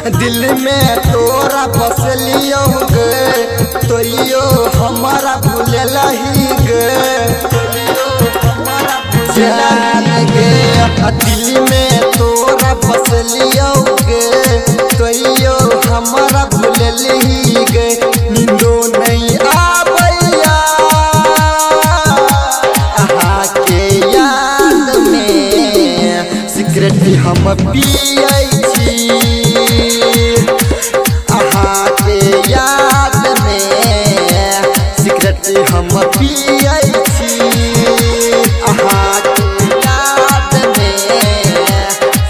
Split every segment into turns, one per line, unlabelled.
दिल में तोरा बसलियो गे तो यो हमारा भूल ही गे जान गे। दिल में तोरा बसलियो गे तो यो हमारा भूल ही गे। नींदो नहीं आबैया आहा के याद में सिगरेट हम पियै छी। आहा के याद में सिगरेट हम पियै छी। आहा के याद में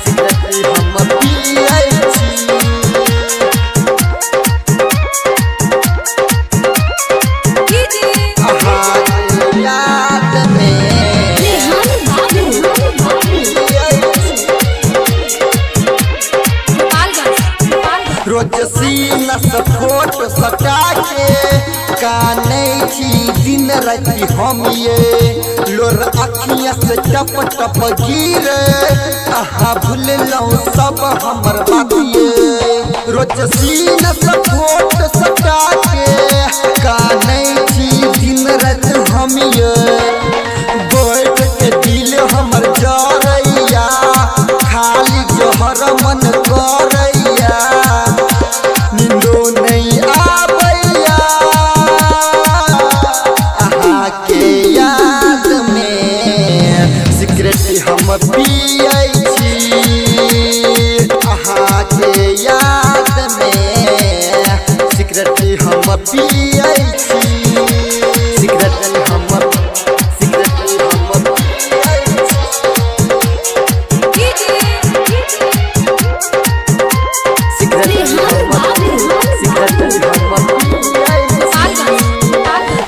सिगरेट हम पियै छी। आहा के याद में रोज सीना से फोटो सटा के काने छी दिन राति हम ये लोर अखियां से टप टप गिरे। आहा भूल लो सब हमर बात ये रोज सीना से फोटो सटा के काने छी दिन राति हम ये बैठ के दिल हमर जरैया खाली जोहर मन करैया। नींदो नहीं आबैया आहा के याद में सिगरेट हम पियै छी। आहा के याद में सिगरेट हम पियै छी। सिगरेट हम पियै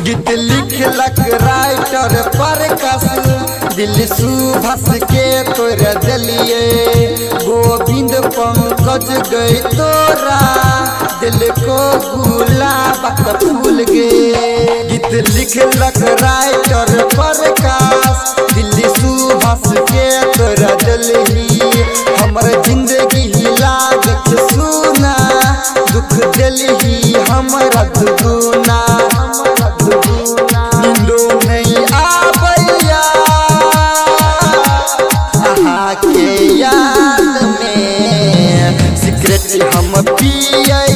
गीत लिखलक राइटर प्रकाश दिल सुभाष के तोर दिलिए। गोविंद पंकज गए तोरा दिल को गुलाब फूल गे। गीत लिखलक राइटर प्रकाश दिल सुभाष के तोर दिलही। हमर जिंदगी लागत सुना दुख दिलही हमरा दुगुना। नींदो नहीं आबैया आहा के याद में सिगरेट हम पियै